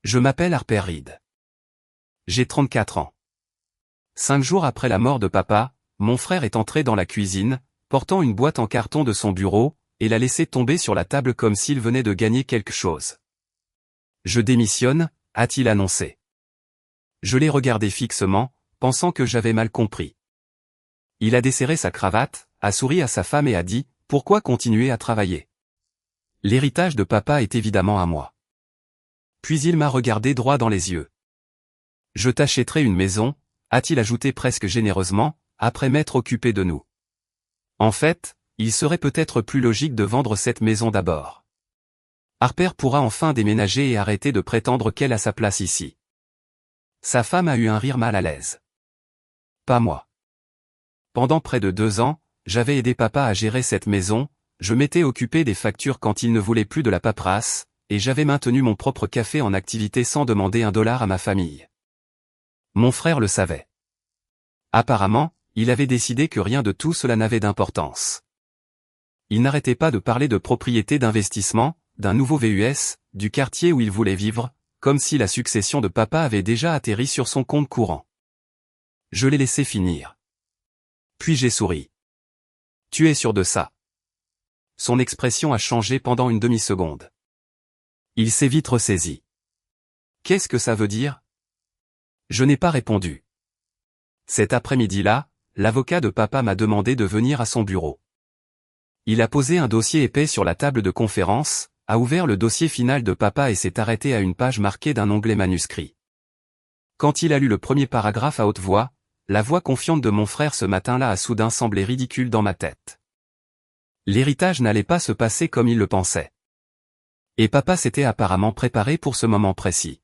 Je m'appelle Harper Reed. J'ai 34 ans. 5 jours après la mort de papa, mon frère est entré dans la cuisine, portant une boîte en carton de son bureau, et l'a laissée tomber sur la table comme s'il venait de gagner quelque chose. Je démissionne, a-t-il annoncé. Je l'ai regardé fixement, pensant que j'avais mal compris. Il a desserré sa cravate, a souri à sa femme et a dit « Pourquoi continuer à travailler ? L'héritage de papa est évidemment à moi. » Puis il m'a regardé droit dans les yeux. « Je t'achèterai une maison, » a-t-il ajouté presque généreusement, après m'être occupé de nous. En fait, il serait peut-être plus logique de vendre cette maison d'abord. Harper pourra enfin déménager et arrêter de prétendre qu'elle a sa place ici. Sa femme a eu un rire mal à l'aise. Pas moi. Pendant près de 2 ans, j'avais aidé papa à gérer cette maison, je m'étais occupé des factures quand il ne voulait plus de la paperasse, et j'avais maintenu mon propre café en activité sans demander $1 à ma famille. Mon frère le savait. Apparemment, il avait décidé que rien de tout cela n'avait d'importance. Il n'arrêtait pas de parler de propriété d'investissement, d'un nouveau VUS, du quartier où il voulait vivre, comme si la succession de papa avait déjà atterri sur son compte courant. Je l'ai laissé finir. Puis j'ai souri. « Tu es sûr de ça ?» Son expression a changé pendant une demi-seconde. Il s'est vite ressaisi. « Qu'est-ce que ça veut dire ?» Je n'ai pas répondu. Cet après-midi-là, l'avocat de papa m'a demandé de venir à son bureau. Il a posé un dossier épais sur la table de conférence, a ouvert le dossier final de papa et s'est arrêté à une page marquée d'un onglet manuscrit. Quand il a lu le premier paragraphe à haute voix, la voix confiante de mon frère ce matin-là a soudain semblé ridicule dans ma tête. L'héritage n'allait pas se passer comme il le pensait. Et papa s'était apparemment préparé pour ce moment précis.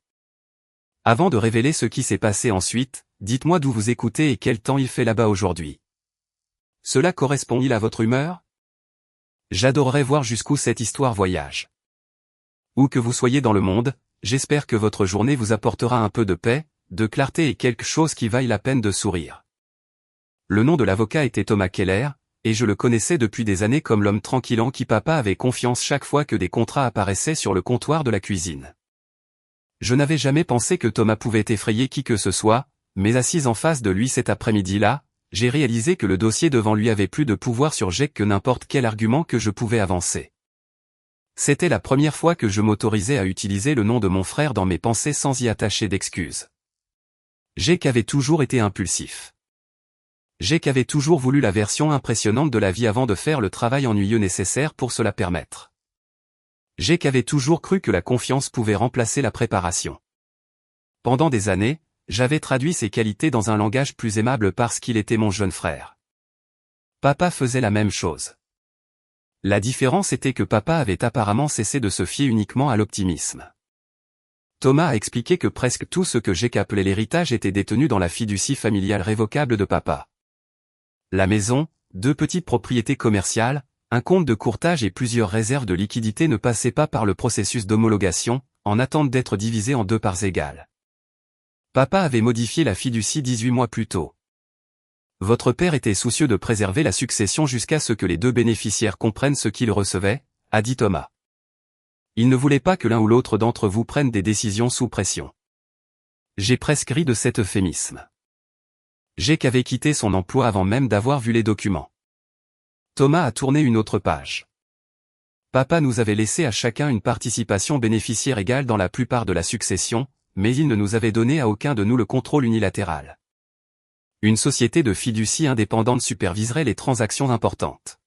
Avant de révéler ce qui s'est passé ensuite, dites-moi d'où vous écoutez et quel temps il fait là-bas aujourd'hui. Cela correspond-il à votre humeur ? J'adorerais voir jusqu'où cette histoire voyage. Où que vous soyez dans le monde, j'espère que votre journée vous apportera un peu de paix, de clarté et quelque chose qui vaille la peine de sourire. Le nom de l'avocat était Thomas Keller, et je le connaissais depuis des années comme l'homme tranquille en qui papa avait confiance chaque fois que des contrats apparaissaient sur le comptoir de la cuisine. Je n'avais jamais pensé que Thomas pouvait effrayer qui que ce soit, mais assise en face de lui cet après-midi-là, j'ai réalisé que le dossier devant lui avait plus de pouvoir sur Jake que n'importe quel argument que je pouvais avancer. C'était la première fois que je m'autorisais à utiliser le nom de mon frère dans mes pensées sans y attacher d'excuses. Jake avait toujours été impulsif. Jake avait toujours voulu la version impressionnante de la vie avant de faire le travail ennuyeux nécessaire pour se la permettre. Jake avait toujours cru que la confiance pouvait remplacer la préparation. Pendant des années, j'avais traduit ses qualités dans un langage plus aimable parce qu'il était mon jeune frère. Papa faisait la même chose. La différence était que papa avait apparemment cessé de se fier uniquement à l'optimisme. Thomas a expliqué que presque tout ce que Jake appelait l'héritage était détenu dans la fiducie familiale révocable de papa. La maison, 2 petites propriétés commerciales, un compte de courtage et plusieurs réserves de liquidités ne passaient pas par le processus d'homologation, en attente d'être divisées en 2 parts égales. Papa avait modifié la fiducie 18 mois plus tôt. Votre père était soucieux de préserver la succession jusqu'à ce que les 2 bénéficiaires comprennent ce qu'ils recevaient, a dit Thomas. Il ne voulait pas que l'un ou l'autre d'entre vous prenne des décisions sous pression. J'ai presque ri de cet euphémisme. Jake avait quitté son emploi avant même d'avoir vu les documents. Thomas a tourné une autre page. Papa nous avait laissé à chacun une participation bénéficiaire égale dans la plupart de la succession, mais il ne nous avait donné à aucun de nous le contrôle unilatéral. Une société de fiducie indépendante superviserait les transactions importantes.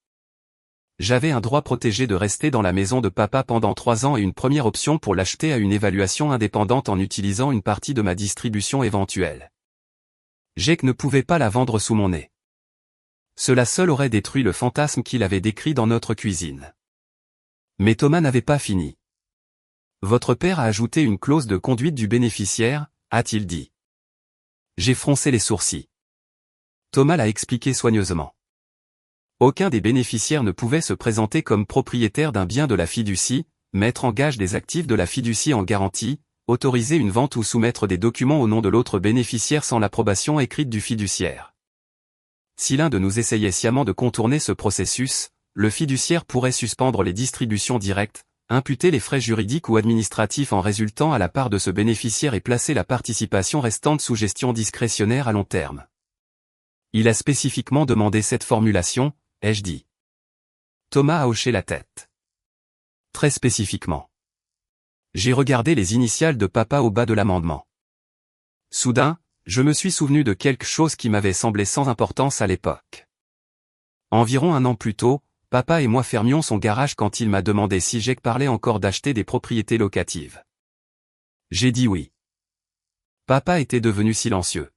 J'avais un droit protégé de rester dans la maison de papa pendant 3 ans et une première option pour l'acheter à une évaluation indépendante en utilisant une partie de ma distribution éventuelle. Jake ne pouvait pas la vendre sous mon nez. Cela seul aurait détruit le fantasme qu'il avait décrit dans notre cuisine. Mais Thomas n'avait pas fini. Votre père a ajouté une clause de conduite du bénéficiaire, a-t-il dit. J'ai froncé les sourcils. Thomas l'a expliqué soigneusement. Aucun des bénéficiaires ne pouvait se présenter comme propriétaire d'un bien de la fiducie, mettre en gage des actifs de la fiducie en garantie, autoriser une vente ou soumettre des documents au nom de l'autre bénéficiaire sans l'approbation écrite du fiduciaire. Si l'un de nous essayait sciemment de contourner ce processus, le fiduciaire pourrait suspendre les distributions directes, imputer les frais juridiques ou administratifs en résultant à la part de ce bénéficiaire et placer la participation restante sous gestion discrétionnaire à long terme. Il a spécifiquement demandé cette formulation, ai-je dit. Thomas a hoché la tête. Très spécifiquement. J'ai regardé les initiales de papa au bas de l'amendement. Soudain, je me suis souvenu de quelque chose qui m'avait semblé sans importance à l'époque. Environ un an plus tôt, papa et moi fermions son garage quand il m'a demandé si Jake parlait encore d'acheter des propriétés locatives. J'ai dit oui. Papa était devenu silencieux.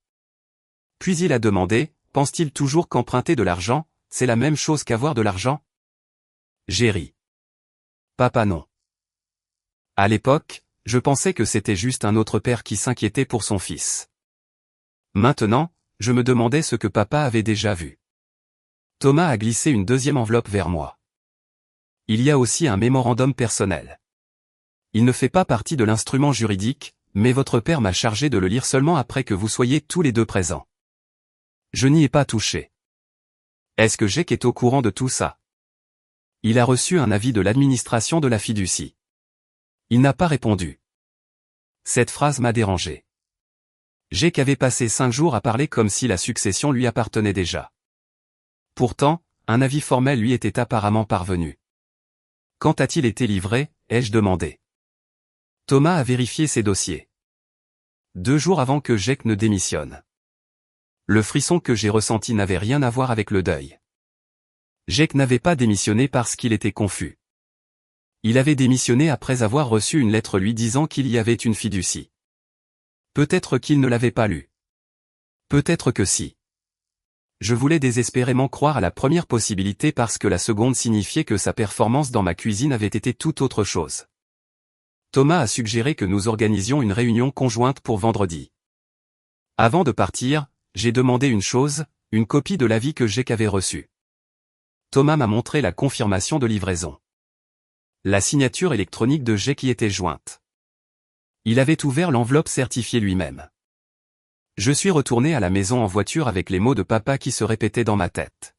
Puis il a demandé, pense-t-il toujours qu'emprunter de l'argent, c'est la même chose qu'avoir de l'argent? J'ai ri. Papa non. À l'époque, je pensais que c'était juste un autre père qui s'inquiétait pour son fils. Maintenant, je me demandais ce que papa avait déjà vu. Thomas a glissé une deuxième enveloppe vers moi. Il y a aussi un mémorandum personnel. Il ne fait pas partie de l'instrument juridique, mais votre père m'a chargé de le lire seulement après que vous soyez tous les deux présents. Je n'y ai pas touché. Est-ce que Jake est au courant de tout ça? Il a reçu un avis de l'administration de la fiducie. Il n'a pas répondu. Cette phrase m'a dérangé. Jake avait passé 5 jours à parler comme si la succession lui appartenait déjà. Pourtant, un avis formel lui était apparemment parvenu. Quand a-t-il été livré, ai-je demandé. Thomas a vérifié ses dossiers. 2 jours avant que Jake ne démissionne. Le frisson que j'ai ressenti n'avait rien à voir avec le deuil. Jake n'avait pas démissionné parce qu'il était confus. Il avait démissionné après avoir reçu une lettre lui disant qu'il y avait une fiducie. Peut-être qu'il ne l'avait pas lue. Peut-être que si. Je voulais désespérément croire à la première possibilité parce que la seconde signifiait que sa performance dans ma cuisine avait été tout autre chose. Thomas a suggéré que nous organisions une réunion conjointe pour vendredi. Avant de partir, j'ai demandé une chose, une copie de l'avis que Jake avait reçu. Thomas m'a montré la confirmation de livraison. La signature électronique de Jake y était jointe. Il avait ouvert l'enveloppe certifiée lui-même. Je suis retourné à la maison en voiture avec les mots de papa qui se répétaient dans ma tête.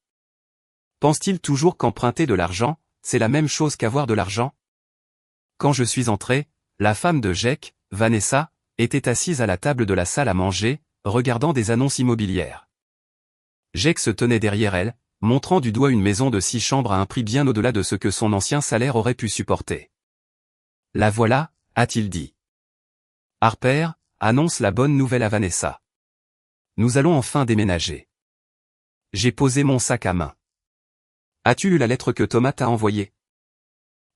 Pense-t-il toujours qu'emprunter de l'argent, c'est la même chose qu'avoir de l'argent? Quand je suis entré, la femme de Jake, Vanessa, était assise à la table de la salle à manger, regardant des annonces immobilières. Jake se tenait derrière elle, montrant du doigt une maison de 6 chambres à un prix bien au-delà de ce que son ancien salaire aurait pu supporter. La voilà, a-t-il dit. Harper, annonce la bonne nouvelle à Vanessa. Nous allons enfin déménager. J'ai posé mon sac à main. As-tu lu la lettre que Thomas t'a envoyée?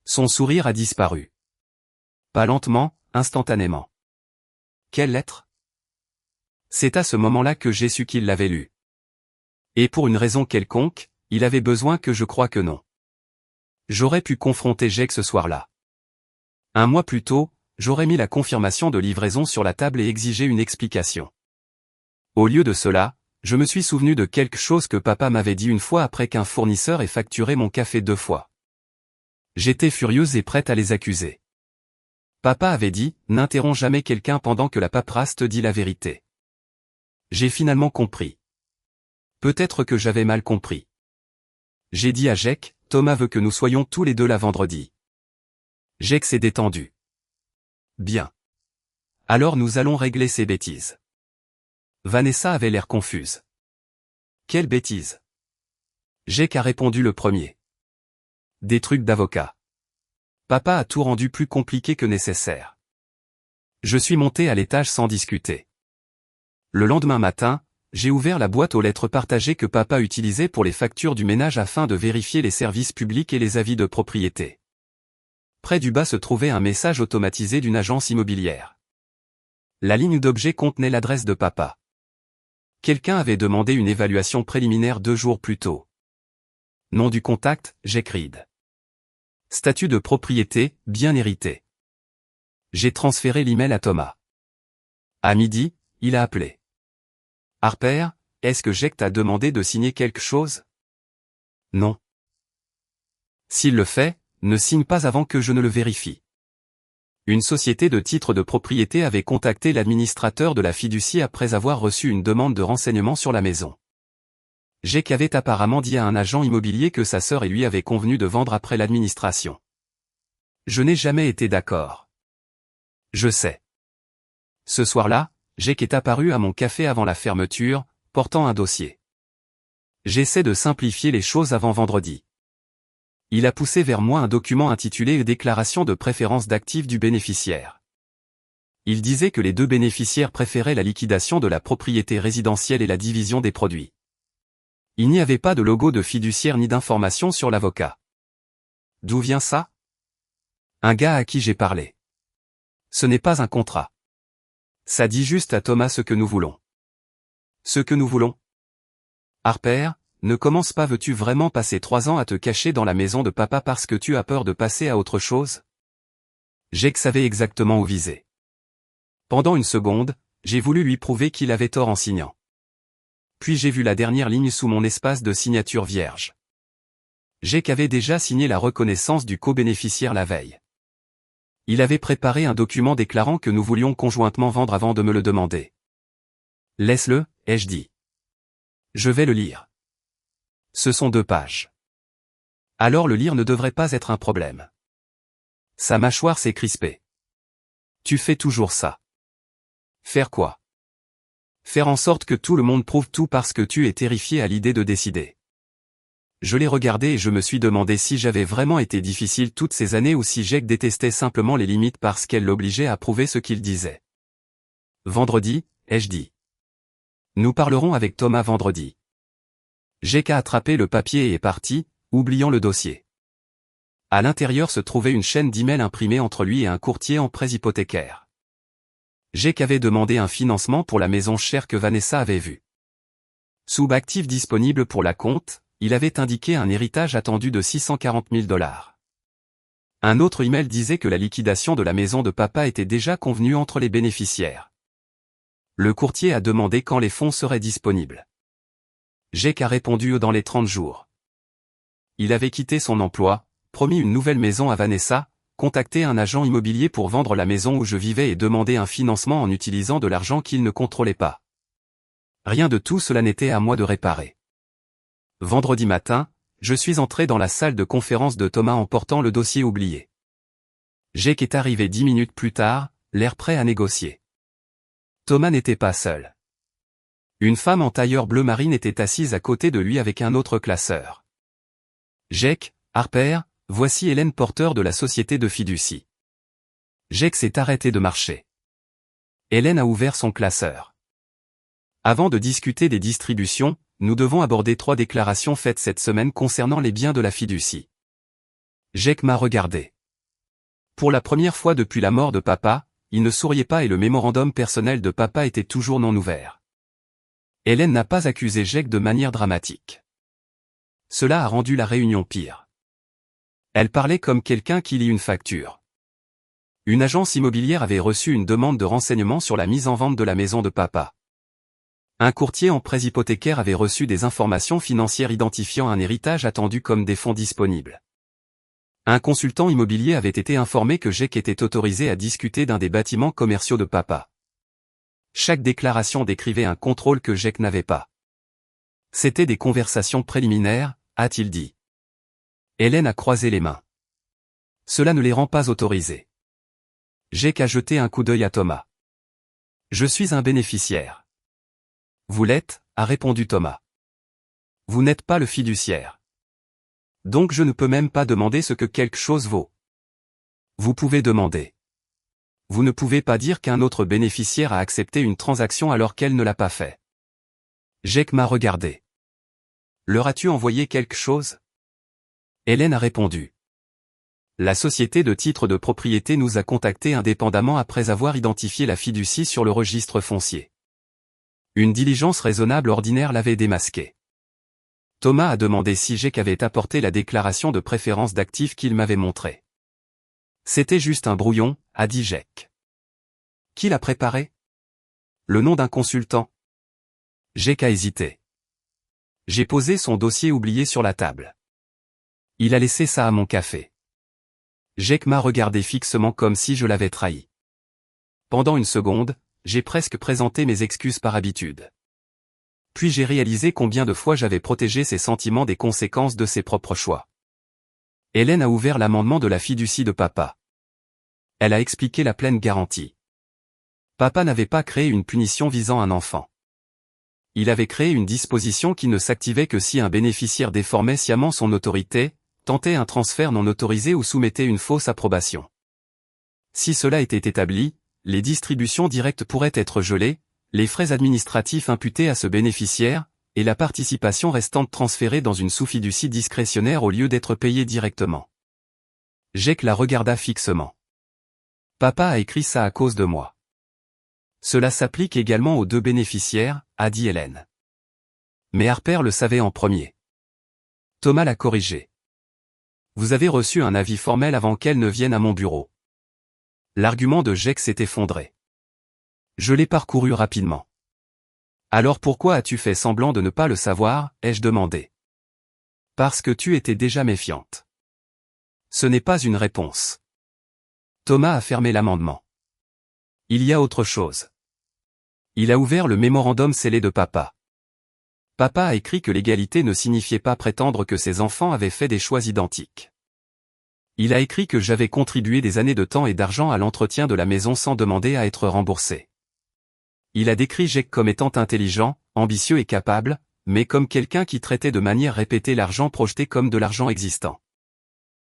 Son sourire a disparu. Pas lentement, instantanément. Quelle lettre? C'est à ce moment-là que j'ai su qu'il l'avait lue. Et pour une raison quelconque, il avait besoin que je croie que non. J'aurais pu confronter Jake ce soir-là. 1 mois plus tôt, j'aurais mis la confirmation de livraison sur la table et exigé une explication. Au lieu de cela, je me suis souvenu de quelque chose que papa m'avait dit une fois après qu'un fournisseur ait facturé mon café 2 fois. J'étais furieuse et prête à les accuser. Papa avait dit, n'interromps jamais quelqu'un pendant que la paperasse te dit la vérité. J'ai finalement compris. Peut-être que j'avais mal compris. J'ai dit à Jake, Thomas veut que nous soyons tous les deux là vendredi. Jake s'est détendu. Bien. Alors nous allons régler ces bêtises. Vanessa avait l'air confuse. Quelle bêtise? Jake a répondu le premier. Des trucs d'avocat. Papa a tout rendu plus compliqué que nécessaire. Je suis monté à l'étage sans discuter. Le lendemain matin, j'ai ouvert la boîte aux lettres partagées que papa utilisait pour les factures du ménage afin de vérifier les services publics et les avis de propriété. Près du bas se trouvait un message automatisé d'une agence immobilière. La ligne d'objet contenait l'adresse de papa. Quelqu'un avait demandé une évaluation préliminaire 2 jours plus tôt. Nom du contact, Jake Reed. Statut de propriété, bien hérité. J'ai transféré l'email à Thomas. À midi, il a appelé. Harper, est-ce que Jake t'a demandé de signer quelque chose? Non. S'il le fait, ne signe pas avant que je ne le vérifie. Une société de titres de propriété avait contacté l'administrateur de la fiducie après avoir reçu une demande de renseignement sur la maison. Jake avait apparemment dit à un agent immobilier que sa sœur et lui avaient convenu de vendre après l'administration. Je n'ai jamais été d'accord. Je sais. Ce soir-là, Jake est apparu à mon café avant la fermeture, portant un dossier. J'essaie de simplifier les choses avant vendredi. Il a poussé vers moi un document intitulé « Déclaration de préférence d'actifs du bénéficiaire ». Il disait que les deux bénéficiaires préféraient la liquidation de la propriété résidentielle et la division des produits. Il n'y avait pas de logo de fiduciaire ni d'information sur l'avocat. D'où vient ça? Un gars à qui j'ai parlé. Ce n'est pas un contrat. Ça dit juste à Thomas ce que nous voulons. Ce que nous voulons? Harper, ne commence pas. Veux-tu vraiment passer 3 ans à te cacher dans la maison de papa parce que tu as peur de passer à autre chose? Jake savait exactement où viser. Pendant une seconde, j'ai voulu lui prouver qu'il avait tort en signant. Puis j'ai vu la dernière ligne sous mon espace de signature vierge. Jake avait déjà signé la reconnaissance du co-bénéficiaire la veille. Il avait préparé un document déclarant que nous voulions conjointement vendre avant de me le demander. Laisse-le, ai-je dit. Je vais le lire. Ce sont 2 pages. Alors le lire ne devrait pas être un problème. Sa mâchoire s'est crispée. Tu fais toujours ça. Faire quoi? Faire en sorte que tout le monde prouve tout parce que tu es terrifié à l'idée de décider. Je l'ai regardé et je me suis demandé si j'avais vraiment été difficile toutes ces années ou si Jake détestait simplement les limites parce qu'elles l'obligeaient à prouver ce qu'il disait. Vendredi, ai-je dit. Nous parlerons avec Thomas vendredi. Jake a attrapé le papier et est parti, oubliant le dossier. À l'intérieur se trouvait une chaîne d'emails imprimés entre lui et un courtier en prêts hypothécaires. Jake avait demandé un financement pour la maison chère que Vanessa avait vue. Sous actif disponible pour la compte, il avait indiqué un héritage attendu de 640 000 $. Un autre email disait que la liquidation de la maison de papa était déjà convenue entre les bénéficiaires. Le courtier a demandé quand les fonds seraient disponibles. Jake a répondu dans les 30 jours. Il avait quitté son emploi, promis une nouvelle maison à Vanessa, contacté un agent immobilier pour vendre la maison où je vivais et demandé un financement en utilisant de l'argent qu'il ne contrôlait pas. Rien de tout cela n'était à moi de réparer. Vendredi matin, je suis entré dans la salle de conférence de Thomas en portant le dossier oublié. Jake est arrivé 10 minutes plus tard, l'air prêt à négocier. Thomas n'était pas seul. Une femme en tailleur bleu marine était assise à côté de lui avec un autre classeur. Jake, Harper, voici Hélène Porter de la société de fiducie. Jake s'est arrêté de marcher. Hélène a ouvert son classeur. Avant de discuter des distributions, nous devons aborder 3 déclarations faites cette semaine concernant les biens de la fiducie. Jake m'a regardé. Pour la première fois depuis la mort de papa, il ne souriait pas et le mémorandum personnel de papa était toujours non ouvert. Hélène n'a pas accusé Jake de manière dramatique. Cela a rendu la réunion pire. Elle parlait comme quelqu'un qui lit une facture. Une agence immobilière avait reçu une demande de renseignements sur la mise en vente de la maison de papa. Un courtier en prêts hypothécaires avait reçu des informations financières identifiant un héritage attendu comme des fonds disponibles. Un consultant immobilier avait été informé que Jake était autorisé à discuter d'un des bâtiments commerciaux de papa. Chaque déclaration décrivait un contrôle que Jake n'avait pas. C'était des conversations préliminaires, a-t-il dit. Hélène a croisé les mains. Cela ne les rend pas autorisés. Jake a jeté un coup d'œil à Thomas. Je suis un bénéficiaire. Vous l'êtes, a répondu Thomas. Vous n'êtes pas le fiduciaire. Donc je ne peux même pas demander ce que quelque chose vaut. Vous pouvez demander. Vous ne pouvez pas dire qu'un autre bénéficiaire a accepté une transaction alors qu'elle ne l'a pas fait. Jake m'a regardé. Leur as-tu envoyé quelque chose? Hélène a répondu. La société de titres de propriété nous a contactés indépendamment après avoir identifié la fiducie sur le registre foncier. Une diligence raisonnable ordinaire l'avait démasqué. Thomas a demandé si Jake avait apporté la déclaration de préférence d'actifs qu'il m'avait montrée. C'était juste un brouillon, a dit Jake. Qui l'a préparé? Le nom d'un consultant. Jake a hésité. J'ai posé son dossier oublié sur la table. Il a laissé ça à mon café. Jake m'a regardé fixement comme si je l'avais trahi. Pendant une seconde, j'ai presque présenté mes excuses par habitude. Puis j'ai réalisé combien de fois j'avais protégé ses sentiments des conséquences de ses propres choix. Hélène a ouvert l'amendement de la fiducie de papa. Elle a expliqué la pleine garantie. Papa n'avait pas créé une punition visant un enfant. Il avait créé une disposition qui ne s'activait que si un bénéficiaire déformait sciemment son autorité, tentait un transfert non autorisé ou soumettait une fausse approbation. Si cela était établi, les distributions directes pourraient être gelées, les frais administratifs imputés à ce bénéficiaire, et la participation restante transférée dans une sous-fiducie discrétionnaire au lieu d'être payée directement. Jake la regarda fixement. Papa a écrit ça à cause de moi. Cela s'applique également aux deux bénéficiaires, a dit Hélène. Mais Harper le savait en premier. Thomas l'a corrigé. Vous avez reçu un avis formel avant qu'elle ne vienne à mon bureau. L'argument de Jake s'est effondré. Je l'ai parcouru rapidement. Alors pourquoi as-tu fait semblant de ne pas le savoir, ai-je demandé. Parce que tu étais déjà méfiante. Ce n'est pas une réponse. Thomas a fermé l'amendement. Il y a autre chose. Il a ouvert le mémorandum scellé de papa. Papa a écrit que l'égalité ne signifiait pas prétendre que ses enfants avaient fait des choix identiques. Il a écrit que j'avais contribué des années de temps et d'argent à l'entretien de la maison sans demander à être remboursé. Il a décrit Jake comme étant intelligent, ambitieux et capable, mais comme quelqu'un qui traitait de manière répétée l'argent projeté comme de l'argent existant.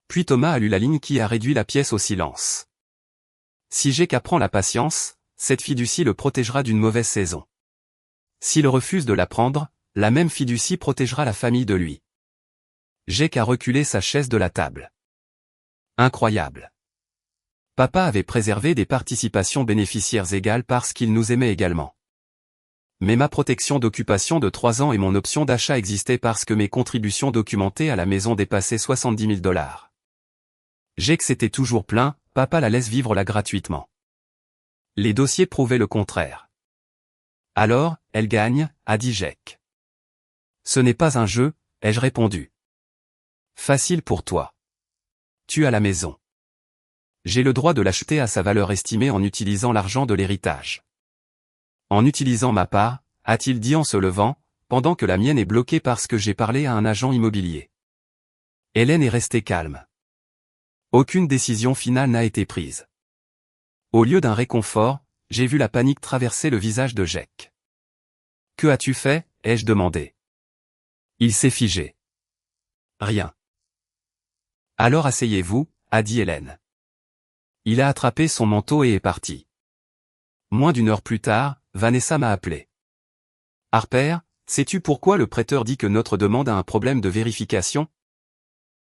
Puis Thomas a lu la ligne qui a réduit la pièce au silence. Si Jake apprend la patience, cette fiducie le protégera d'une mauvaise saison. S'il refuse de la prendre, la même fiducie protégera la famille de lui. Jake a reculé sa chaise de la table. Incroyable. Papa avait préservé des participations bénéficiaires égales parce qu'il nous aimait également. Mais ma protection d'occupation de 3 ans et mon option d'achat existaient parce que mes contributions documentées à la maison dépassaient 70 000 $. Jake s'était toujours plaint, papa la laisse vivre là gratuitement. Les dossiers prouvaient le contraire. Alors, elle gagne, a dit Jake. Ce n'est pas un jeu, ai-je répondu. Facile pour toi. Tu as la maison. J'ai le droit de l'acheter à sa valeur estimée en utilisant l'argent de l'héritage. En utilisant ma part, a-t-il dit en se levant, pendant que la mienne est bloquée parce que j'ai parlé à un agent immobilier. Hélène est restée calme. Aucune décision finale n'a été prise. Au lieu d'un réconfort, j'ai vu la panique traverser le visage de Jake. Que as-tu fait, ai-je demandé. Il s'est figé. Rien. Alors asseyez-vous, a dit Hélène. Il a attrapé son manteau et est parti. Moins d'1 heure plus tard, Vanessa m'a appelé. Harper, sais-tu pourquoi le prêteur dit que notre demande a un problème de vérification?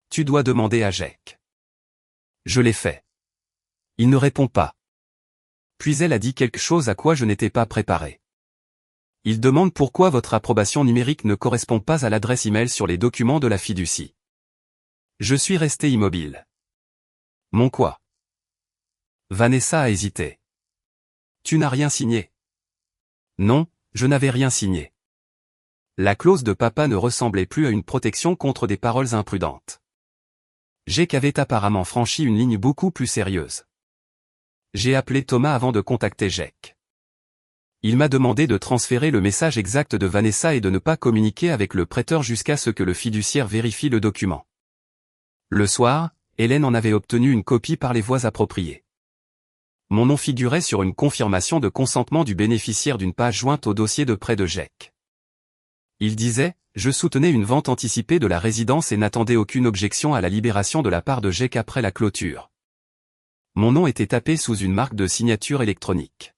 Tu dois demander à Jake. Je l'ai fait. Il ne répond pas. Puis elle a dit quelque chose à quoi je n'étais pas préparé. Il demande pourquoi votre approbation numérique ne correspond pas à l'adresse email sur les documents de la fiducie. Je suis resté immobile. Mon quoi? Vanessa a hésité. Tu n'as rien signé. Non, je n'avais rien signé. La clause de papa ne ressemblait plus à une protection contre des paroles imprudentes. Jake avait apparemment franchi une ligne beaucoup plus sérieuse. J'ai appelé Thomas avant de contacter Jake. Il m'a demandé de transférer le message exact de Vanessa et de ne pas communiquer avec le prêteur jusqu'à ce que le fiduciaire vérifie le document. Le soir, Hélène en avait obtenu une copie par les voies appropriées. Mon nom figurait sur une confirmation de consentement du bénéficiaire d'une page jointe au dossier de prêt de Jake. Il disait, je soutenais une vente anticipée de la résidence et n'attendais aucune objection à la libération de la part de Jake après la clôture. Mon nom était tapé sous une marque de signature électronique.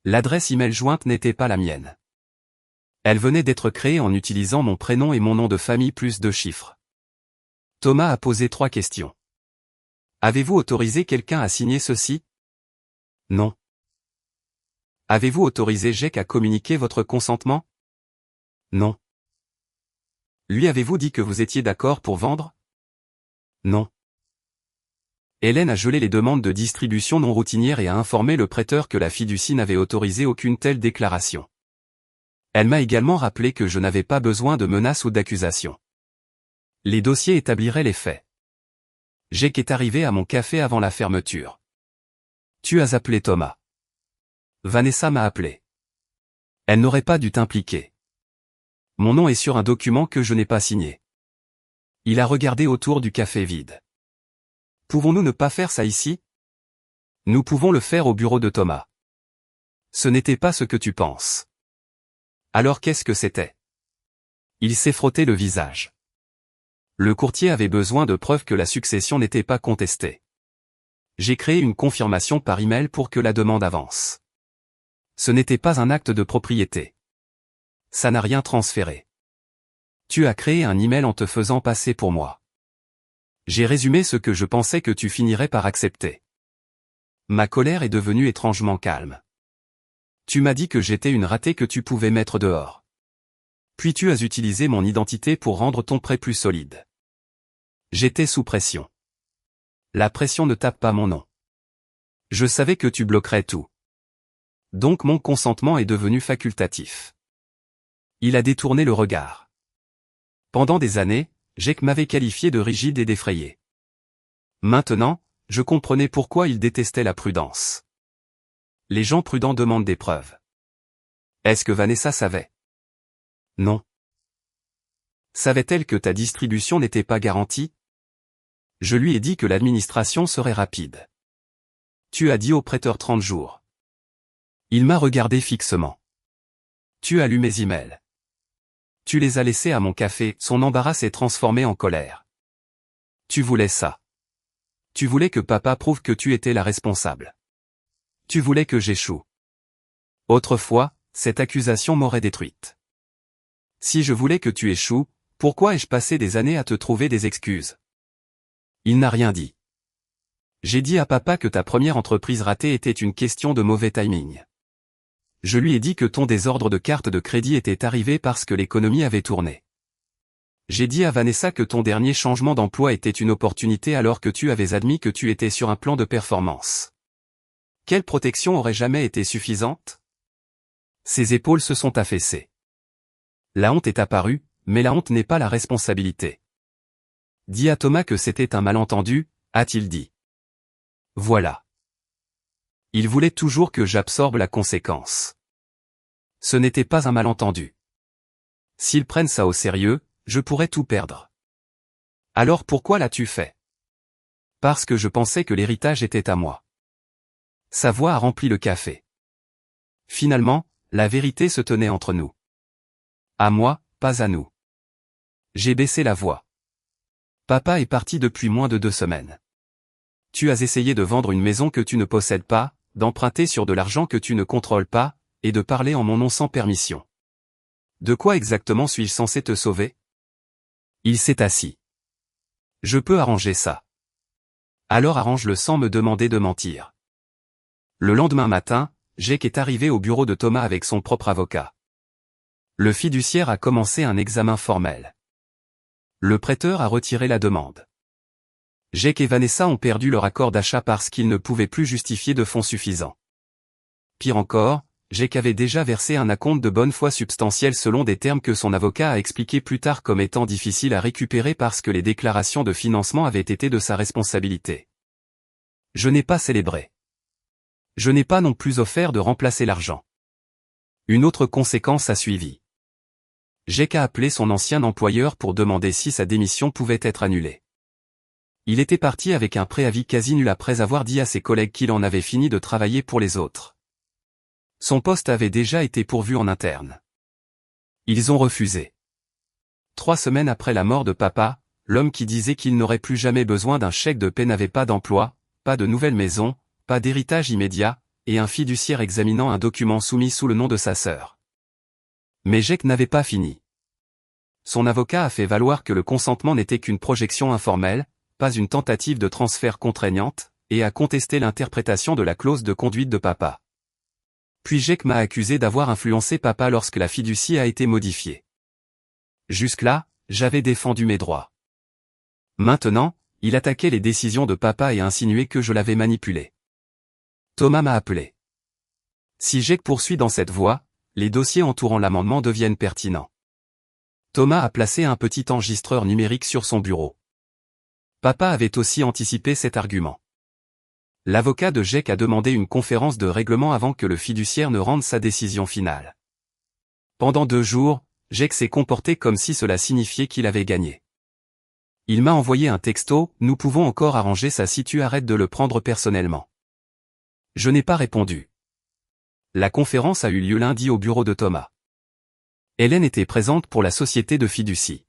L'adresse email jointe n'était pas la mienne. Elle venait d'être créée en utilisant mon prénom et mon nom de famille plus 2 chiffres. Thomas a posé 3 questions. Avez-vous autorisé quelqu'un à signer ceci? Non. Avez-vous autorisé Jake à communiquer votre consentement? Non. Lui avez-vous dit que vous étiez d'accord pour vendre? Non. Hélène a gelé les demandes de distribution non routinière et a informé le prêteur que la fiducie n'avait autorisé aucune telle déclaration. Elle m'a également rappelé que je n'avais pas besoin de menaces ou d'accusations. Les dossiers établiraient les faits. Jake est arrivé à mon café avant la fermeture. Tu as appelé Thomas. Vanessa m'a appelé. Elle n'aurait pas dû t'impliquer. Mon nom est sur un document que je n'ai pas signé. Il a regardé autour du café vide. Pouvons-nous ne pas faire ça ici? Nous pouvons le faire au bureau de Thomas. Ce n'était pas ce que tu penses. Alors qu'est-ce que c'était? Il s'est frotté le visage. Le courtier avait besoin de preuves que la succession n'était pas contestée. J'ai créé une confirmation par email pour que la demande avance. Ce n'était pas un acte de propriété. Ça n'a rien transféré. Tu as créé un email en te faisant passer pour moi. J'ai résumé ce que je pensais que tu finirais par accepter. Ma colère est devenue étrangement calme. Tu m'as dit que j'étais une ratée que tu pouvais mettre dehors. Puis tu as utilisé mon identité pour rendre ton prêt plus solide. J'étais sous pression. La pression ne tape pas mon nom. Je savais que tu bloquerais tout. Donc mon consentement est devenu facultatif. Il a détourné le regard. Pendant des années, Jake m'avait qualifié de rigide et d'effrayé. Maintenant, je comprenais pourquoi il détestait la prudence. Les gens prudents demandent des preuves. Est-ce que Vanessa savait? Non. Savait-elle que ta distribution n'était pas garantie? Je lui ai dit que l'administration serait rapide. Tu as dit au prêteur 30 jours. Il m'a regardé fixement. Tu as lu mes emails. Tu les as laissés à mon café, son embarras s'est transformé en colère. Tu voulais ça. Tu voulais que papa prouve que tu étais la responsable. Tu voulais que j'échoue. Autrefois, cette accusation m'aurait détruite. Si je voulais que tu échoues, pourquoi ai-je passé des années à te trouver des excuses? Il n'a rien dit. J'ai dit à papa que ta première entreprise ratée était une question de mauvais timing. Je lui ai dit que ton désordre de carte de crédit était arrivé parce que l'économie avait tourné. J'ai dit à Vanessa que ton dernier changement d'emploi était une opportunité alors que tu avais admis que tu étais sur un plan de performance. Quelle protection aurait jamais été suffisante? Ses épaules se sont affaissées. La honte est apparue, mais la honte n'est pas la responsabilité. Dis à Thomas que c'était un malentendu, a-t-il dit. Voilà. Il voulait toujours que j'absorbe la conséquence. Ce n'était pas un malentendu. S'ils prennent ça au sérieux, je pourrais tout perdre. Alors pourquoi l'as-tu fait? Parce que je pensais que l'héritage était à moi. Sa voix a rempli le café. Finalement, la vérité se tenait entre nous. À moi, pas à nous. J'ai baissé la voix. Papa est parti depuis moins de 2 semaines. Tu as essayé de vendre une maison que tu ne possèdes pas, d'emprunter sur de l'argent que tu ne contrôles pas, et de parler en mon nom sans permission. De quoi exactement suis-je censé te sauver? Il s'est assis. Je peux arranger ça. Alors arrange-le sans me demander de mentir. Le lendemain matin, Jake est arrivé au bureau de Thomas avec son propre avocat. Le fiduciaire a commencé un examen formel. Le prêteur a retiré la demande. Jake et Vanessa ont perdu leur accord d'achat parce qu'ils ne pouvaient plus justifier de fonds suffisants. Pire encore, Jake avait déjà versé un acompte de bonne foi substantiel selon des termes que son avocat a expliqués plus tard comme étant difficiles à récupérer parce que les déclarations de financement avaient été de sa responsabilité. Je n'ai pas célébré. Je n'ai pas non plus offert de remplacer l'argent. Une autre conséquence a suivi. Jake a appelé son ancien employeur pour demander si sa démission pouvait être annulée. Il était parti avec un préavis quasi nul après avoir dit à ses collègues qu'il en avait fini de travailler pour les autres. Son poste avait déjà été pourvu en interne. Ils ont refusé. 3 semaines après la mort de papa, l'homme qui disait qu'il n'aurait plus jamais besoin d'un chèque de paie n'avait pas d'emploi, pas de nouvelle maison, pas d'héritage immédiat, et un fiduciaire examinant un document soumis sous le nom de sa sœur. Mais Jake n'avait pas fini. Son avocat a fait valoir que le consentement n'était qu'une projection informelle, pas une tentative de transfert contraignante, et a contesté l'interprétation de la clause de conduite de papa. Puis Jake m'a accusé d'avoir influencé papa lorsque la fiducie a été modifiée. Jusque-là, j'avais défendu mes droits. Maintenant, il attaquait les décisions de papa et insinuait que je l'avais manipulé. Thomas m'a appelé. Si Jake poursuit dans cette voie, les dossiers entourant l'amendement deviennent pertinents. Thomas a placé un petit enregistreur numérique sur son bureau. Papa avait aussi anticipé cet argument. L'avocat de Jake a demandé une conférence de règlement avant que le fiduciaire ne rende sa décision finale. Pendant 2 jours, Jake s'est comporté comme si cela signifiait qu'il avait gagné. Il m'a envoyé un texto, nous pouvons encore arranger ça si tu arrêtes de le prendre personnellement. Je n'ai pas répondu. La conférence a eu lieu lundi au bureau de Thomas. Hélène était présente pour la société de fiducie.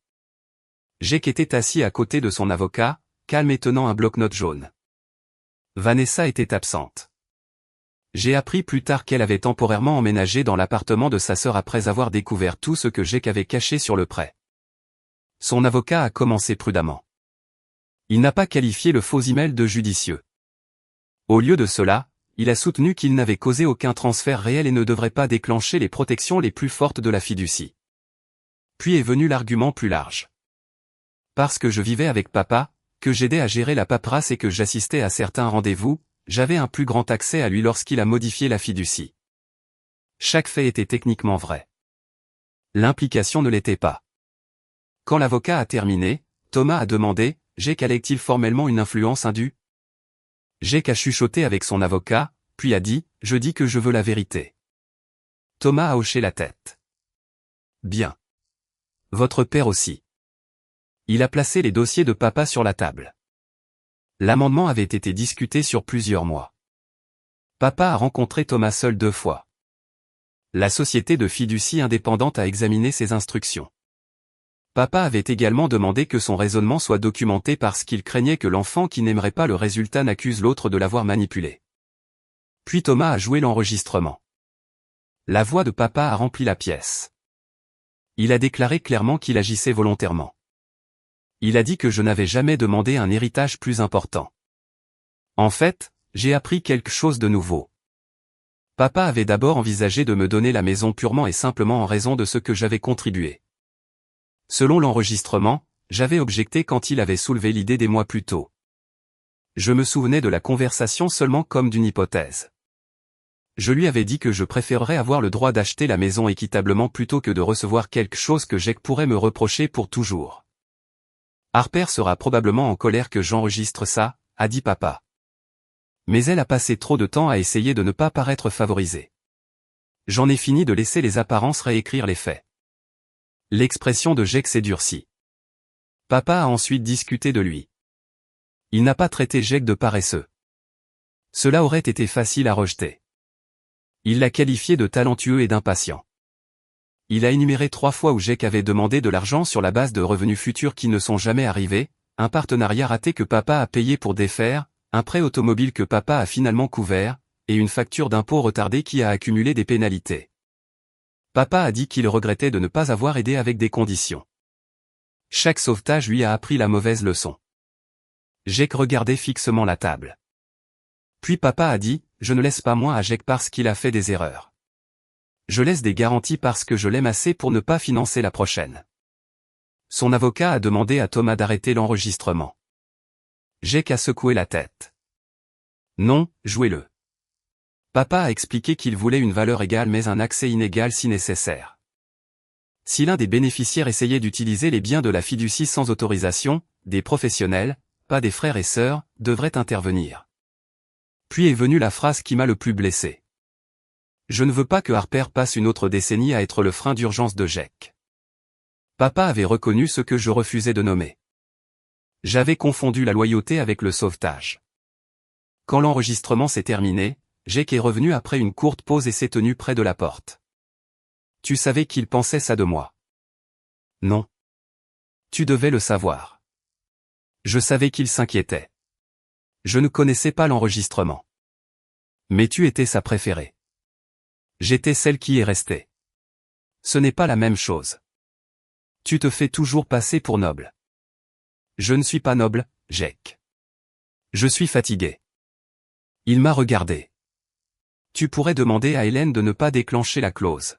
Jake était assis à côté de son avocat, calme et tenant un bloc-notes jaune. Vanessa était absente. J'ai appris plus tard qu'elle avait temporairement emménagé dans l'appartement de sa sœur après avoir découvert tout ce que Jake avait caché sur le prêt. Son avocat a commencé prudemment. Il n'a pas qualifié le faux email de judicieux. Au lieu de cela, il a soutenu qu'il n'avait causé aucun transfert réel et ne devrait pas déclencher les protections les plus fortes de la fiducie. Puis est venu l'argument plus large. Parce que je vivais avec papa, que j'aidais à gérer la paperasse et que j'assistais à certains rendez-vous, j'avais un plus grand accès à lui lorsqu'il a modifié la fiducie. Chaque fait était techniquement vrai. L'implication ne l'était pas. Quand l'avocat a terminé, Thomas a demandé, Jake allait-il formellement une influence indue? Jake a chuchoté avec son avocat, puis a dit, je dis que je veux la vérité. Thomas a hoché la tête. Bien. Votre père aussi. Il a placé les dossiers de papa sur la table. L'amendement avait été discuté sur plusieurs mois. Papa a rencontré Thomas seul 2 fois. La société de fiducie indépendante a examiné ses instructions. Papa avait également demandé que son raisonnement soit documenté parce qu'il craignait que l'enfant qui n'aimerait pas le résultat n'accuse l'autre de l'avoir manipulé. Puis Thomas a joué l'enregistrement. La voix de papa a rempli la pièce. Il a déclaré clairement qu'il agissait volontairement. Il a dit que je n'avais jamais demandé un héritage plus important. En fait, j'ai appris quelque chose de nouveau. Papa avait d'abord envisagé de me donner la maison purement et simplement en raison de ce que j'avais contribué. Selon l'enregistrement, j'avais objecté quand il avait soulevé l'idée des mois plus tôt. Je me souvenais de la conversation seulement comme d'une hypothèse. Je lui avais dit que je préférerais avoir le droit d'acheter la maison équitablement plutôt que de recevoir quelque chose que Jake pourrait me reprocher pour toujours. Harper sera probablement en colère que j'enregistre ça, a dit papa. Mais elle a passé trop de temps à essayer de ne pas paraître favorisée. J'en ai fini de laisser les apparences réécrire les faits. L'expression de Jake s'est durcie. Papa a ensuite discuté de lui. Il n'a pas traité Jake de paresseux. Cela aurait été facile à rejeter. Il l'a qualifié de talentueux et d'impatient. Il a énuméré 3 fois où Jake avait demandé de l'argent sur la base de revenus futurs qui ne sont jamais arrivés, un partenariat raté que papa a payé pour défaire, un prêt automobile que papa a finalement couvert, et une facture d'impôt retardée qui a accumulé des pénalités. Papa a dit qu'il regrettait de ne pas avoir aidé avec des conditions. Chaque sauvetage lui a appris la mauvaise leçon. Jake regardait fixement la table. Puis papa a dit, je ne laisse pas moins à Jake parce qu'il a fait des erreurs. Je laisse des garanties parce que je l'aime assez pour ne pas financer la prochaine. Son avocat a demandé à Thomas d'arrêter l'enregistrement. Jake a secoué la tête. Non, jouez-le. Papa a expliqué qu'il voulait une valeur égale mais un accès inégal si nécessaire. Si l'un des bénéficiaires essayait d'utiliser les biens de la fiducie sans autorisation, des professionnels, pas des frères et sœurs, devraient intervenir. Puis est venue la phrase qui m'a le plus blessé. Je ne veux pas que Harper passe une autre décennie à être le frein d'urgence de Jake. Papa avait reconnu ce que je refusais de nommer. J'avais confondu la loyauté avec le sauvetage. Quand l'enregistrement s'est terminé, Jake est revenu après une courte pause et s'est tenu près de la porte. Tu savais qu'il pensait ça de moi. Non. Tu devais le savoir. Je savais qu'il s'inquiétait. Je ne connaissais pas l'enregistrement. Mais tu étais sa préférée. J'étais celle qui est restée. Ce n'est pas la même chose. Tu te fais toujours passer pour noble. Je ne suis pas noble, Jake. Je suis fatigué. Il m'a regardé. Tu pourrais demander à Hélène de ne pas déclencher la clause.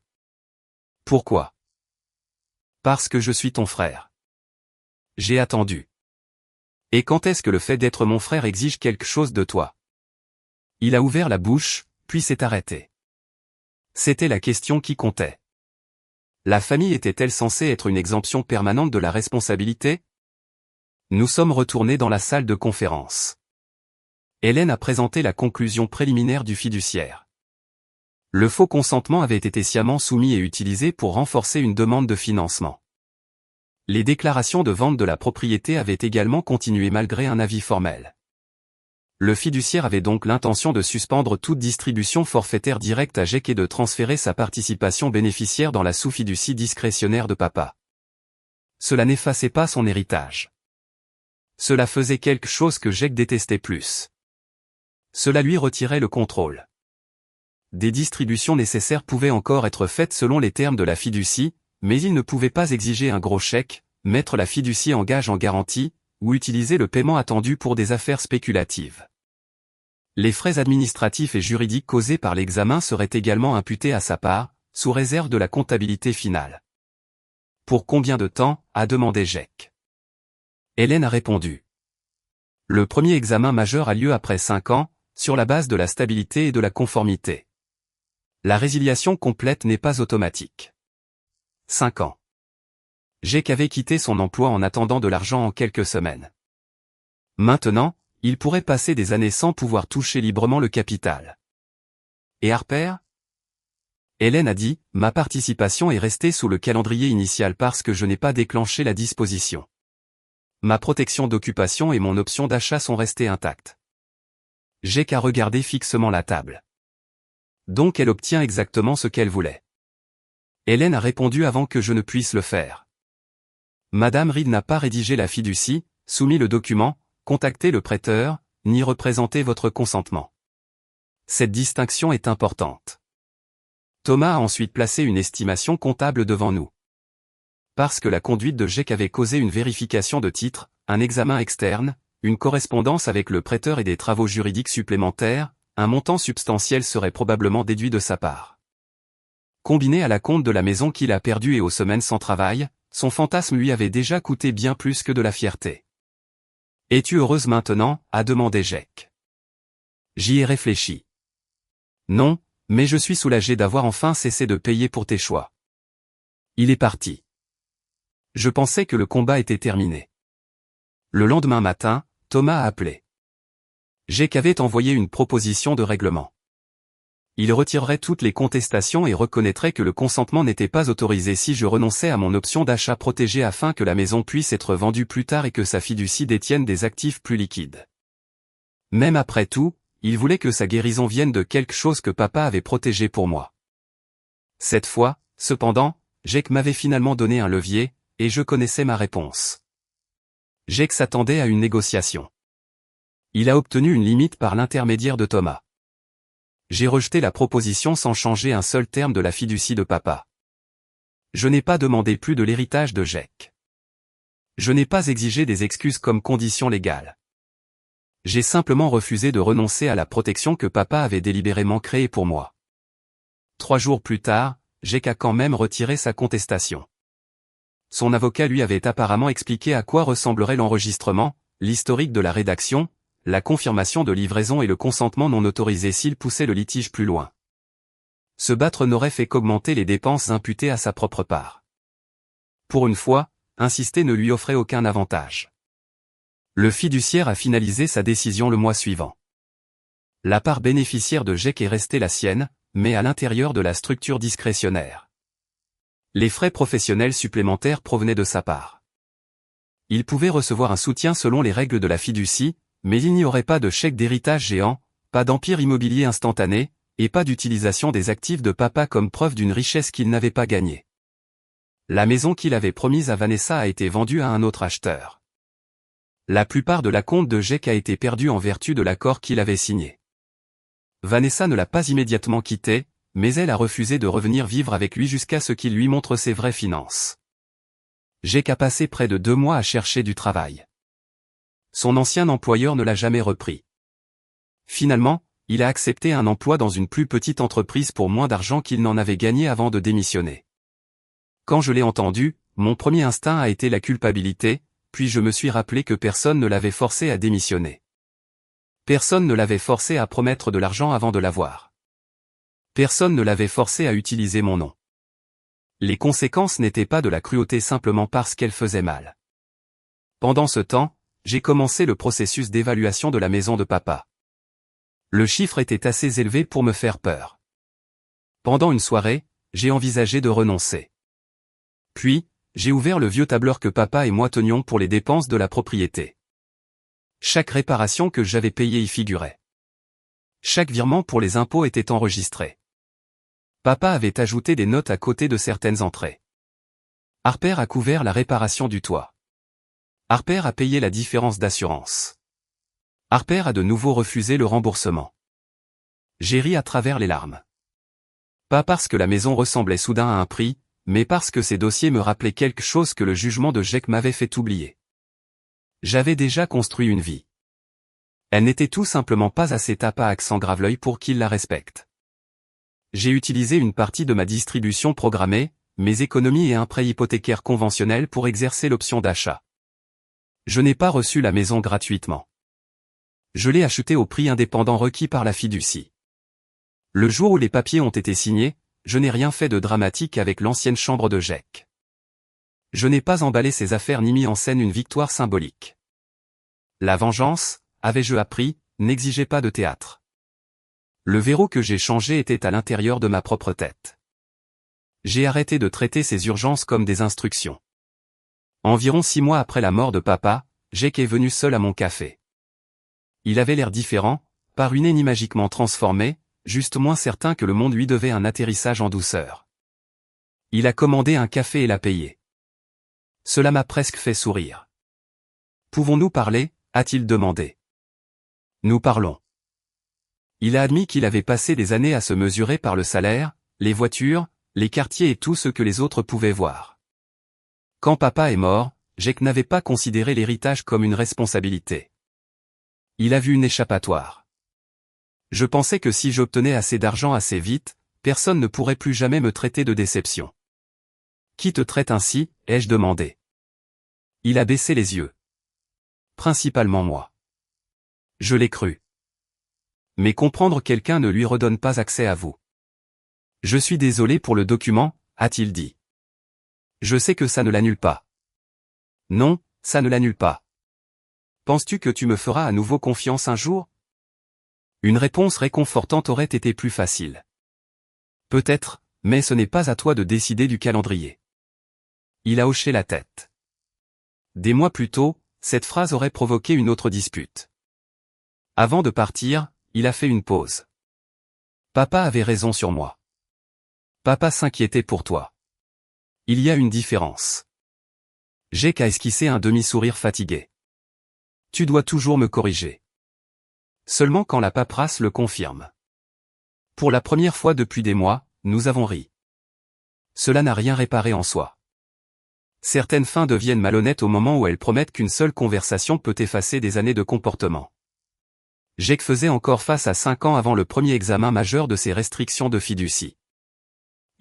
Pourquoi? Parce que je suis ton frère. J'ai attendu. Et quand est-ce que le fait d'être mon frère exige quelque chose de toi? Il a ouvert la bouche, puis s'est arrêté. C'était la question qui comptait. La famille était-elle censée être une exemption permanente de la responsabilité? Nous sommes retournés dans la salle de conférence. Hélène a présenté la conclusion préliminaire du fiduciaire. Le faux consentement avait été sciemment soumis et utilisé pour renforcer une demande de financement. Les déclarations de vente de la propriété avaient également continué malgré un avis formel. Le fiduciaire avait donc l'intention de suspendre toute distribution forfaitaire directe à Jake et de transférer sa participation bénéficiaire dans la sous-fiducie discrétionnaire de papa. Cela n'effaçait pas son héritage. Cela faisait quelque chose que Jake détestait plus. Cela lui retirait le contrôle. Des distributions nécessaires pouvaient encore être faites selon les termes de la fiducie, mais il ne pouvait pas exiger un gros chèque, mettre la fiducie en gage en garantie, ou utiliser le paiement attendu pour des affaires spéculatives. Les frais administratifs et juridiques causés par l'examen seraient également imputés à sa part, sous réserve de la comptabilité finale. Pour combien de temps, a demandé Jake. Hélène a répondu. Le premier examen majeur a lieu après 5 ans, sur la base de la stabilité et de la conformité. La résiliation complète n'est pas automatique. 5 ans. Jake avait quitté son emploi en attendant de l'argent en quelques semaines. Maintenant, il pourrait passer des années sans pouvoir toucher librement le capital. Et Harper? Hélène a dit, ma participation est restée sous le calendrier initial parce que je n'ai pas déclenché la disposition. Ma protection d'occupation et mon option d'achat sont restées intactes. Jake a regardé fixement la table. Donc elle obtient exactement ce qu'elle voulait. Hélène a répondu avant que je ne puisse le faire. Madame Reed n'a pas rédigé la fiducie, soumis le document, contacté le prêteur, ni représenté votre consentement. Cette distinction est importante. Thomas a ensuite placé une estimation comptable devant nous. Parce que la conduite de Jake avait causé une vérification de titre, un examen externe, une correspondance avec le prêteur et des travaux juridiques supplémentaires, un montant substantiel serait probablement déduit de sa part. Combiné à la compte de la maison qu'il a perdue et aux semaines sans travail, son fantasme lui avait déjà coûté bien plus que de la fierté. « Es-tu heureuse maintenant » a demandé Jake. J'y ai réfléchi. Non, mais je suis soulagé d'avoir enfin cessé de payer pour tes choix. Il est parti. Je pensais que le combat était terminé. Le lendemain matin, Thomas a appelé. Jake avait envoyé une proposition de règlement. Il retirerait toutes les contestations et reconnaîtrait que le consentement n'était pas autorisé si je renonçais à mon option d'achat protégée afin que la maison puisse être vendue plus tard et que sa fiducie détienne des actifs plus liquides. Même après tout, il voulait que sa guérison vienne de quelque chose que papa avait protégé pour moi. Cette fois, cependant, Jake m'avait finalement donné un levier, et je connaissais ma réponse. Jake s'attendait à une négociation. Il a obtenu une limite par l'intermédiaire de Thomas. J'ai rejeté la proposition sans changer un seul terme de la fiducie de papa. Je n'ai pas demandé plus de l'héritage de Jake. Je n'ai pas exigé des excuses comme condition légale. J'ai simplement refusé de renoncer à la protection que papa avait délibérément créée pour moi. 3 jours plus tard, Jake a quand même retiré sa contestation. Son avocat lui avait apparemment expliqué à quoi ressemblerait l'enregistrement, l'historique de la rédaction, la confirmation de livraison et le consentement non autorisé s'il poussait le litige plus loin. Se battre n'aurait fait qu'augmenter les dépenses imputées à sa propre part. Pour une fois, insister ne lui offrait aucun avantage. Le fiduciaire a finalisé sa décision le mois suivant. La part bénéficiaire de Jake est restée la sienne, mais à l'intérieur de la structure discrétionnaire. Les frais professionnels supplémentaires provenaient de sa part. Il pouvait recevoir un soutien selon les règles de la fiducie, mais il n'y aurait pas de chèque d'héritage géant, pas d'empire immobilier instantané, et pas d'utilisation des actifs de papa comme preuve d'une richesse qu'il n'avait pas gagnée. La maison qu'il avait promise à Vanessa a été vendue à un autre acheteur. La plupart de la compte de Jake a été perdue en vertu de l'accord qu'il avait signé. Vanessa ne l'a pas immédiatement quitté, mais elle a refusé de revenir vivre avec lui jusqu'à ce qu'il lui montre ses vraies finances. Jake a passé près de 2 mois à chercher du travail. Son ancien employeur ne l'a jamais repris. Finalement, il a accepté un emploi dans une plus petite entreprise pour moins d'argent qu'il n'en avait gagné avant de démissionner. Quand je l'ai entendu, mon premier instinct a été la culpabilité, puis je me suis rappelé que personne ne l'avait forcé à démissionner. Personne ne l'avait forcé à promettre de l'argent avant de l'avoir. Personne ne l'avait forcé à utiliser mon nom. Les conséquences n'étaient pas de la cruauté simplement parce qu'elle faisait mal. Pendant ce temps, j'ai commencé le processus d'évaluation de la maison de papa. Le chiffre était assez élevé pour me faire peur. Pendant une soirée, j'ai envisagé de renoncer. Puis, j'ai ouvert le vieux tableur que papa et moi tenions pour les dépenses de la propriété. Chaque réparation que j'avais payée y figurait. Chaque virement pour les impôts était enregistré. Papa avait ajouté des notes à côté de certaines entrées. Harper a couvert la réparation du toit. Harper a payé la différence d'assurance. Harper a de nouveau refusé le remboursement. J'ai ri à travers les larmes. Pas parce que la maison ressemblait soudain à un prix, mais parce que ces dossiers me rappelaient quelque chose que le jugement de Jake m'avait fait oublier. J'avais déjà construit une vie. Elle n'était tout simplement pas assez tape à accent grave-l'œil pour qu'il la respecte. J'ai utilisé une partie de ma distribution programmée, mes économies et un prêt hypothécaire conventionnel pour exercer l'option d'achat. Je n'ai pas reçu la maison gratuitement. Je l'ai achetée au prix indépendant requis par la fiducie. Le jour où les papiers ont été signés, je n'ai rien fait de dramatique avec l'ancienne chambre de Jake. Je n'ai pas emballé ces affaires ni mis en scène une victoire symbolique. La vengeance, avais-je appris, n'exigeait pas de théâtre. Le verrou que j'ai changé était à l'intérieur de ma propre tête. J'ai arrêté de traiter ces urgences comme des instructions. Environ 6 mois après la mort de papa, Jake est venu seul à mon café. Il avait l'air différent, pas ruiné ni magiquement transformé, juste moins certain que le monde lui devait un atterrissage en douceur. Il a commandé un café et l'a payé. Cela m'a presque fait sourire. Pouvons-nous parler, a-t-il demandé. Nous parlons. Il a admis qu'il avait passé des années à se mesurer par le salaire, les voitures, les quartiers et tout ce que les autres pouvaient voir. Quand papa est mort, Jake n'avait pas considéré l'héritage comme une responsabilité. Il a vu une échappatoire. Je pensais que si j'obtenais assez d'argent assez vite, personne ne pourrait plus jamais me traiter de déception. Qui te traite ainsi, ai-je demandé. Il a baissé les yeux. Principalement moi. Je l'ai cru. Mais comprendre quelqu'un ne lui redonne pas accès à vous. Je suis désolé pour le document, a-t-il dit. Je sais que ça ne l'annule pas. Non, ça ne l'annule pas. Penses-tu que tu me feras à nouveau confiance un jour? Une réponse réconfortante aurait été plus facile. Peut-être, mais ce n'est pas à toi de décider du calendrier. Il a hoché la tête. Des mois plus tôt, cette phrase aurait provoqué une autre dispute. Avant de partir, il a fait une pause. Papa avait raison sur moi. Papa s'inquiétait pour toi. Il y a une différence. Jake a esquissé un demi-sourire fatigué. Tu dois toujours me corriger. Seulement quand la paperasse le confirme. Pour la première fois depuis des mois, nous avons ri. Cela n'a rien réparé en soi. Certaines fins deviennent malhonnêtes au moment où elles promettent qu'une seule conversation peut effacer des années de comportement. Jake faisait encore face à 5 ans avant le premier examen majeur de ses restrictions de fiducie.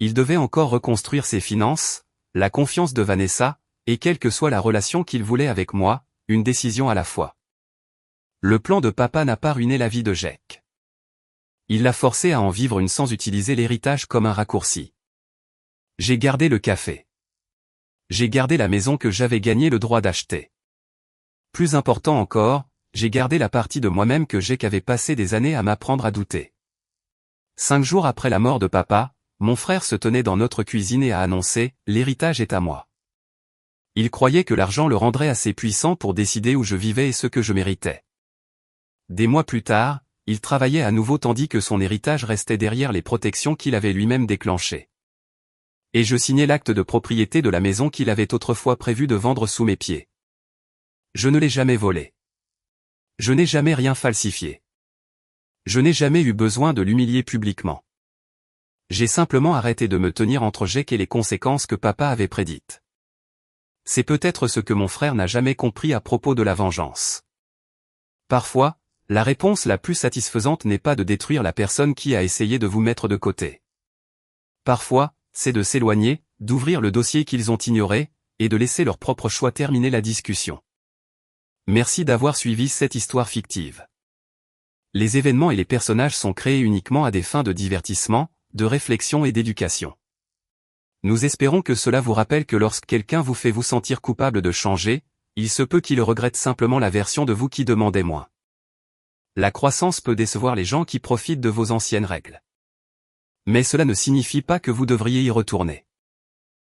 Il devait encore reconstruire ses finances, la confiance de Vanessa, et quelle que soit la relation qu'il voulait avec moi, une décision à la fois. Le plan de papa n'a pas ruiné la vie de Jake. Il l'a forcé à en vivre une sans utiliser l'héritage comme un raccourci. J'ai gardé le café. J'ai gardé la maison que j'avais gagné le droit d'acheter. Plus important encore, j'ai gardé la partie de moi-même que Jake avait passé des années à m'apprendre à douter. 5 jours après la mort de papa, mon frère se tenait dans notre cuisine et a annoncé « L'héritage est à moi ». Il croyait que l'argent le rendrait assez puissant pour décider où je vivais et ce que je méritais. Des mois plus tard, il travaillait à nouveau tandis que son héritage restait derrière les protections qu'il avait lui-même déclenchées. Et je signais l'acte de propriété de la maison qu'il avait autrefois prévu de vendre sous mes pieds. Je ne l'ai jamais volé. Je n'ai jamais rien falsifié. Je n'ai jamais eu besoin de l'humilier publiquement. J'ai simplement arrêté de me tenir entre Jake et les conséquences que papa avait prédites. C'est peut-être ce que mon frère n'a jamais compris à propos de la vengeance. Parfois, la réponse la plus satisfaisante n'est pas de détruire la personne qui a essayé de vous mettre de côté. Parfois, c'est de s'éloigner, d'ouvrir le dossier qu'ils ont ignoré, et de laisser leur propre choix terminer la discussion. Merci d'avoir suivi cette histoire fictive. Les événements et les personnages sont créés uniquement à des fins de divertissement, de réflexion et d'éducation. Nous espérons que cela vous rappelle que lorsque quelqu'un vous fait vous sentir coupable de changer, il se peut qu'il regrette simplement la version de vous qui demandait moins. La croissance peut décevoir les gens qui profitent de vos anciennes règles. Mais cela ne signifie pas que vous devriez y retourner.